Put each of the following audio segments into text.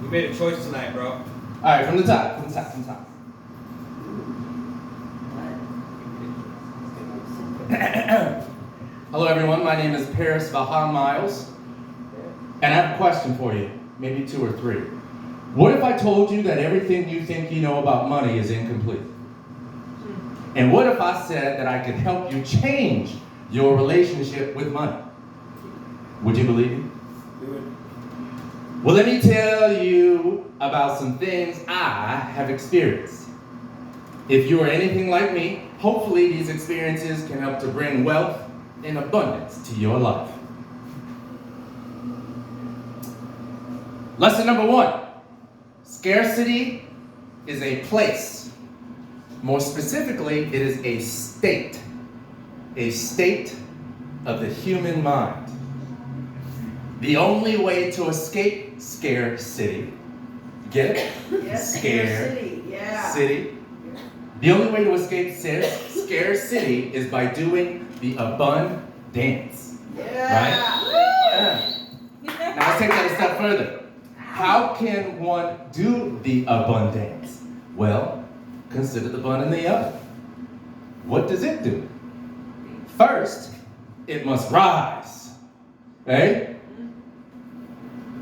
You made a choice tonight, bro. All right, from the top. Hello, everyone. My name is Paris Vahan Miles, and I have a question for you, maybe two or three. What if I told you that everything you think you know about money is incomplete? And what if I said that I could help you change your relationship with money? Would you believe me? Well, let me tell you about some things I have experienced. If you are anything like me, hopefully these experiences can help to bring wealth and abundance to your life. Lesson number one, scarcity is a place. More specifically, it is a state of the human mind. The only way to escape scarcity, get it? Yes, scarcity. Yeah. City. The only way to escape scarcity is by doing the abundance. Yeah. Right? Now let's take that a step further. How can one do the abundance? Well, consider the bun in the oven. What does it do? First, it must rise. Right?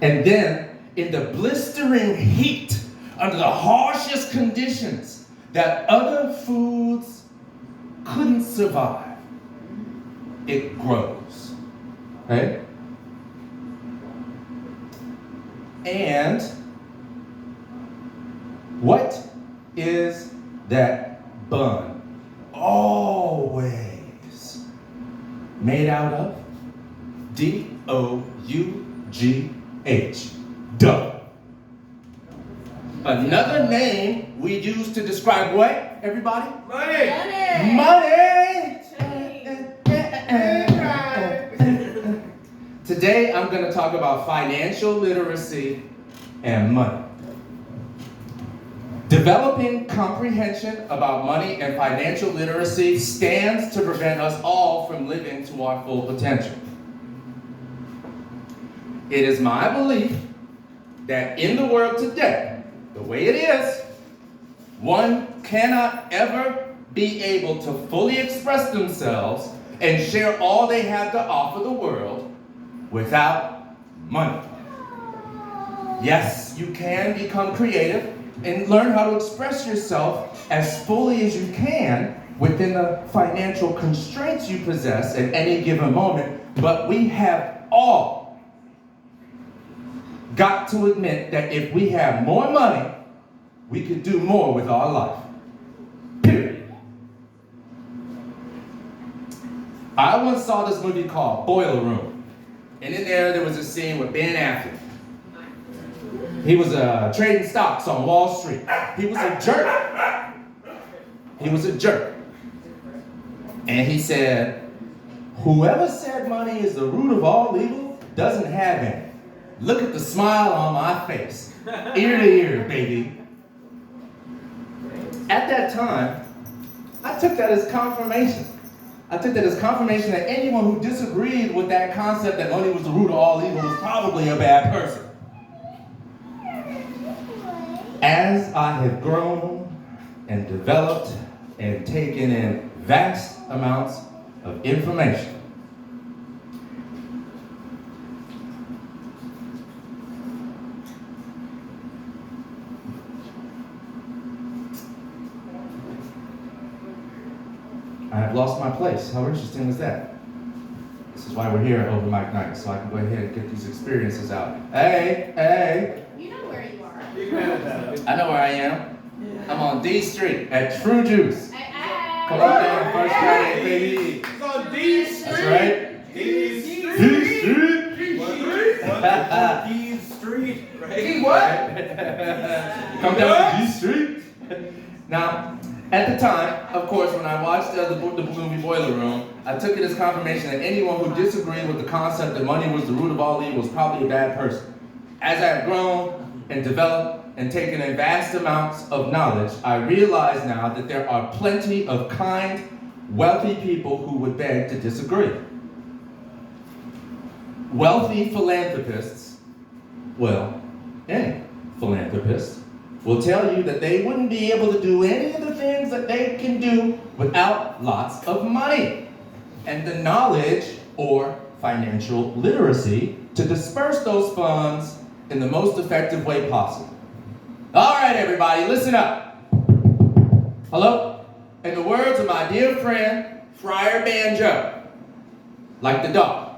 And then, in the blistering heat, under the harshest conditions that other foods couldn't survive, it grows. Right? And what is that bun always made out of? D-O-U-G-H. Dough. Another name we use to describe what, everybody? Money! Money! Today I'm going to talk about financial literacy and money. Developing comprehension about money and financial literacy stands to prevent us all from living to our full potential. It is my belief that in the world today, the way it is, one cannot ever be able to fully express themselves and share all they have to offer the world without money. Yes, you can become creative and learn how to express yourself as fully as you can within the financial constraints you possess at any given moment, but we have all got to admit that if we have more money, we could do more with our life. Period. I once saw this movie called Boiler Room. And in there was a scene with Ben Affleck. He was trading stocks on Wall Street. He was a jerk. And he said, whoever said money is the root of all evil doesn't have any. Look at the smile on my face. Ear to ear, baby. At that time, I took that as confirmation. I took that as confirmation that anyone who disagreed with that concept that money was the root of all evil was probably a bad person. As I have grown and developed and taken in vast amounts of information, I have lost my place. How interesting is that? This is why we're here at Open Mic Night, so I can go ahead and get these experiences out. Hey! You know where you are. I know where I am. I'm on D Street at True Juice. Come on down, First Friday, baby. It's on D Street! That's right. D Street! D Street! D Street! Right? Come down to D Street. Now, at the time, of course, when I watched the movie Boiler Room, I took it as confirmation that anyone who disagreed with the concept that money was the root of all evil was probably a bad person. As I have grown and developed and taken in vast amounts of knowledge, I realize now that there are plenty of kind, wealthy people who would beg to disagree. Wealthy philanthropists, well, any philanthropist will tell you that they wouldn't be able to do any of the things that they can do without lots of money and the knowledge or financial literacy to disperse those funds in the most effective way possible. All right, everybody, listen up. Hello? In the words of my dear friend, Friar Banjo, like the dog.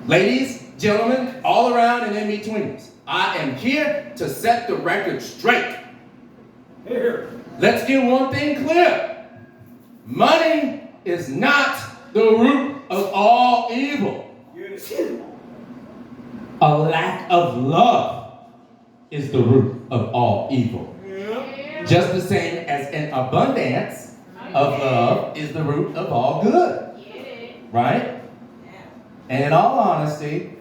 Ladies, gentlemen, all around and in betweens, I am here to set the record straight. Here. Let's get one thing clear. Money is not the root of all evil. A lack of love is the root of all evil. Just the same as an abundance of love is the root of all good. Right? And in all honesty,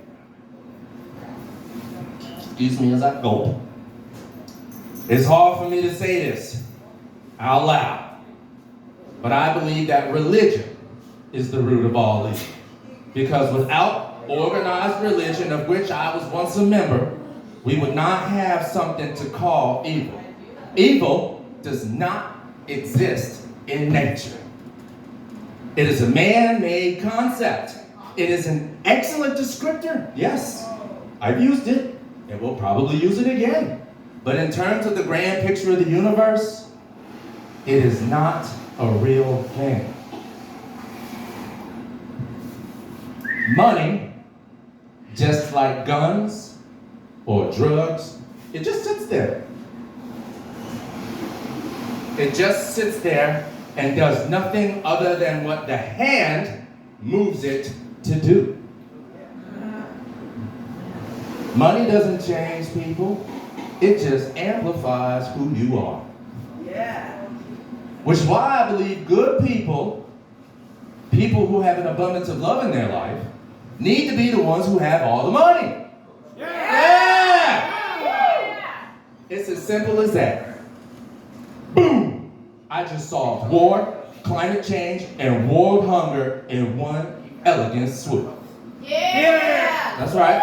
excuse me as I gulp, it's hard for me to say this out loud, but I believe that religion is the root of all evil. Because without organized religion, of which I was once a member, we would not have something to call evil. Evil does not exist in nature. It is a man-made concept. It is an excellent descriptor. Yes, I've used it, and we'll probably use it again. But in terms of the grand picture of the universe, it is not a real thing. Money, just like guns or drugs, it just sits there. It just sits there and does nothing other than what the hand moves it to do. Money doesn't change people. It just amplifies who you are. Yeah. Which is why I believe good people, people who have an abundance of love in their life, need to be the ones who have all the money. Yeah! It's as simple as that. Boom! I just solved war, climate change, and world hunger in one elegant swoop. Yeah. That's right.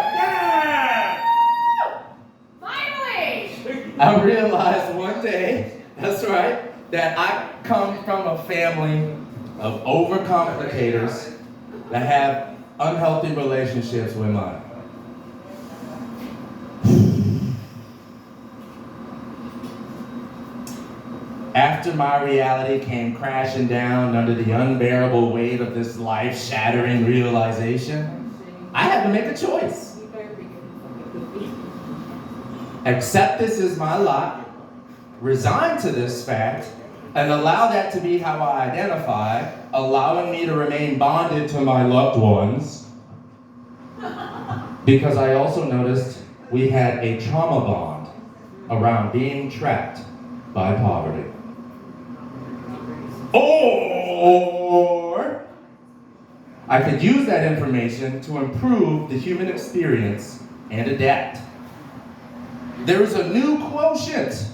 Finally. I realized one day, that's right, that I come from a family of overcomplicators that have unhealthy relationships with money. After my reality came crashing down under the unbearable weight of this life-shattering realization, I had to make a choice. Accept this as my lot, resign to this fact, and allow that to be how I identify, allowing me to remain bonded to my loved ones, because I also noticed we had a trauma bond around being trapped by poverty. Or I could use that information to improve the human experience and adapt. There is a new quotient,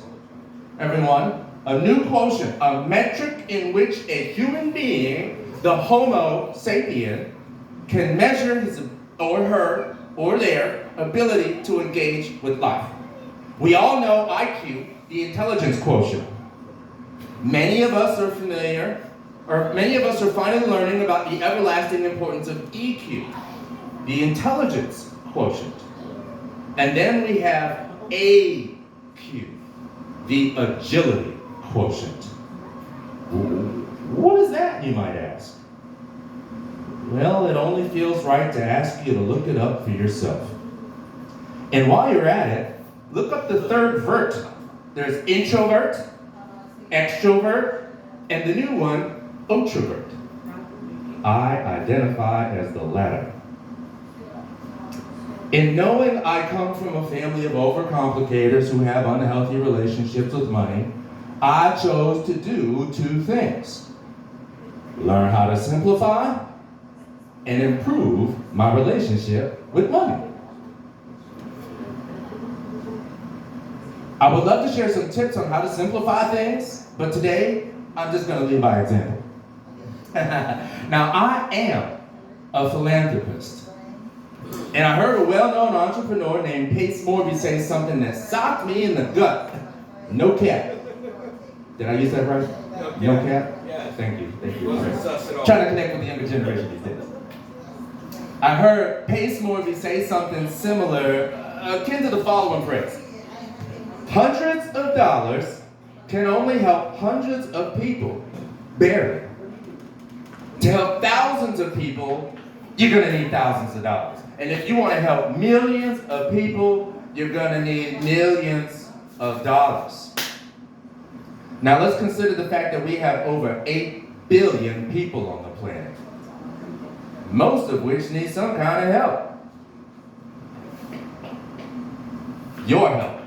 everyone, a new quotient, a metric in which a human being, the Homo sapien, can measure his or her or their ability to engage with life. We all know IQ, the intelligence quotient. Many of us are familiar, or many of us are finally learning about the everlasting importance of EQ, the intelligence quotient. And then we have AQ, the agility quotient. What is that, you might ask? Well, it only feels right to ask you to look it up for yourself. And while you're at it, look up the third vert. There's introvert, extrovert, and the new one, introvert. I identify as the latter. In knowing I come from a family of overcomplicators who have unhealthy relationships with money, I chose to do two things. Learn how to simplify and improve my relationship with money. I would love to share some tips on how to simplify things, but today, I'm just going to lead by example. Now, I am a philanthropist, And I heard a well-known entrepreneur named Pace Morby say something that socked me in the gut. No cap. Did I use that right? No cap? Yes. Thank you. Wasn't sus at all. Trying to connect with the younger generation these days. I heard Pace Morby say something similar, akin to the following phrase. Hundreds of dollars can only help hundreds of people, barely. To help thousands of people, you're gonna need thousands of dollars. And if you wanna help millions of people, you're gonna need millions of dollars. Now let's consider the fact that we have over 8 billion people on the planet, most of which need some kind of help. Your help.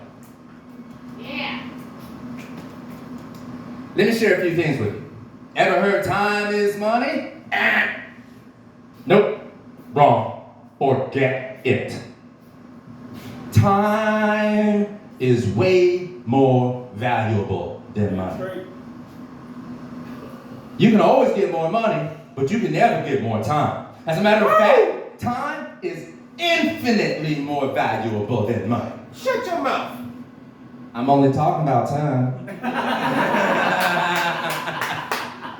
Yeah. Let me share a few things with you. Ever heard time is money? Nope. Wrong. Forget it. Time is way more valuable than money. Straight. You can always get more money, but you can never get more time. As a matter of fact, time is infinitely more valuable than money. Shut your mouth. I'm only talking about time.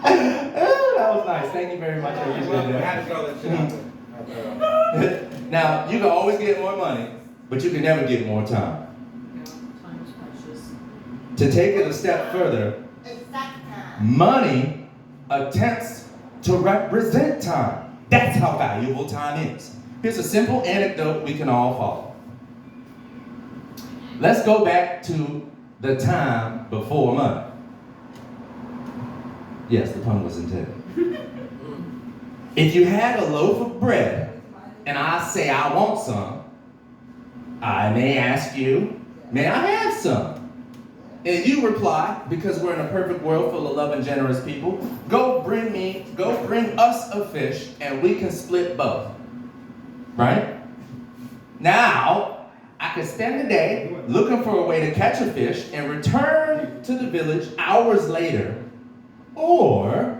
Oh, that was nice. Thank you very much. I appreciate Well, I that. had to throw that shit out there. Now, you can always get more money, but you can never get more time. Time is precious. To take it a step further, money attempts to represent time. That's how valuable time is. Here's a simple anecdote we can all follow. Let's go back to the time before money. Yes, the pun was intended. If you had a loaf of bread and I say I want some, I may ask you, may I have some? And you reply, because we're in a perfect world full of love and generous people, go bring us a fish and we can split both. Right? Now, I could spend the day looking for a way to catch a fish and return to the village hours later. Or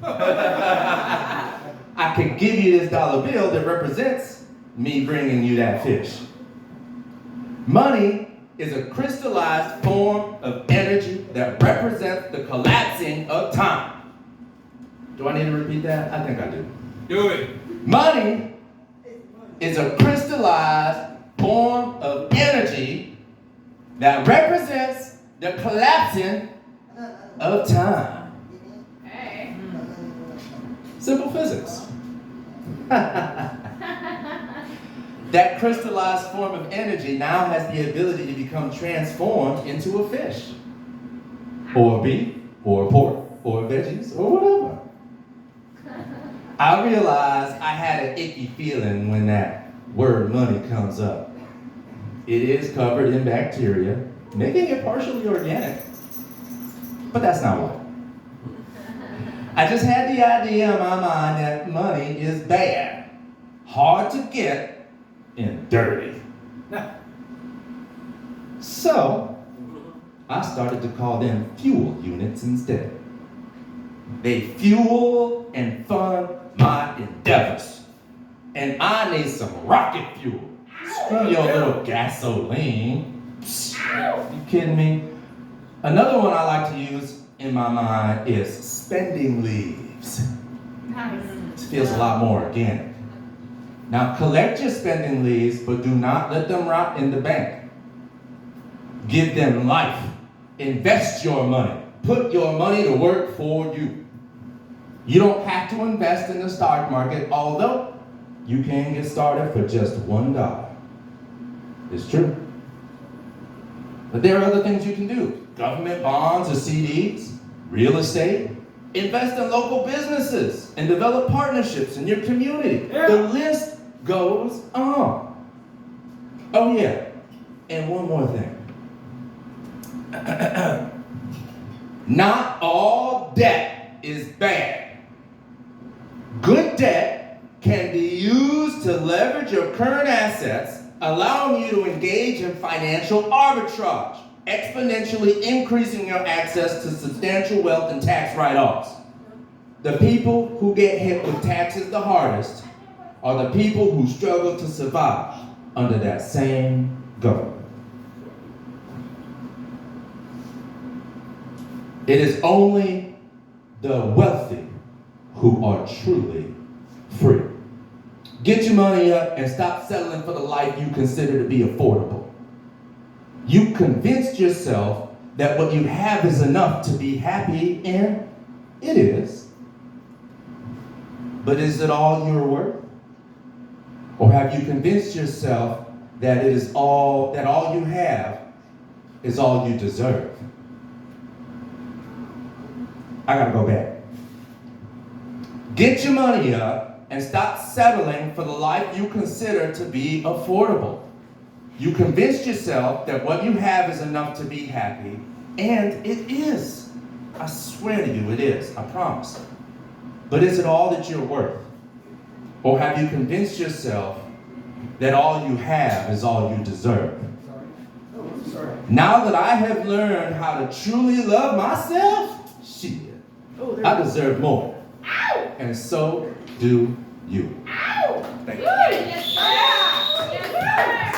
I could give you this dollar bill that represents me bringing you that fish. Money is a crystallized form of energy that represents the collapsing of time. Do I need to repeat that? I think I do. Do it. Money is a crystallized form of energy that represents the collapsing of time. Hey. Simple physics. That crystallized form of energy now has the ability to become transformed into a fish, or beef, or pork, or veggies, or whatever. I realized I had an icky feeling when that word money comes up. It is covered in bacteria, making it partially organic, but that's not why. I just had the idea in my mind that money is bad, hard to get, and dirty. So, I started to call them fuel units instead. They fuel and fund my endeavors. And I need some rocket fuel. Screw your little gasoline. You kidding me? Another one I like to use in my mind is spending leaves. Nice. It feels a lot more organic. Now collect your spending leaves, but do not let them rot in the bank. Give them life. Invest your money. Put your money to work for you. You don't have to invest in the stock market, although you can get started for just $1. It's true. But there are other things you can do. Government bonds or CDs, real estate, invest in local businesses, and develop partnerships in your community. Yeah. The list goes on. Oh yeah, and one more thing. Not all debt is bad. Good debt can be used to leverage your current assets, allowing you to engage in financial arbitrage, exponentially increasing your access to substantial wealth and tax write-offs. The people who get hit with taxes the hardest are the people who struggle to survive under that same government. It is only the wealthy who are truly free. Get your money up and stop settling for the life you consider to be affordable. You convinced yourself that what you have is enough to be happy, and it is. But is it all you're worth? Or have you convinced yourself that all you have is all you deserve? I gotta go back. Get your money up and stop settling for the life you consider to be affordable. You convinced yourself that what you have is enough to be happy, and it is. I swear to you, it is. I promise. But is it all that you're worth? Or have you convinced yourself that all you have is all you deserve? Now that I have learned how to truly love myself, shit, I deserve more. And so do you. Thank you. Yes, sir. Yes, sir.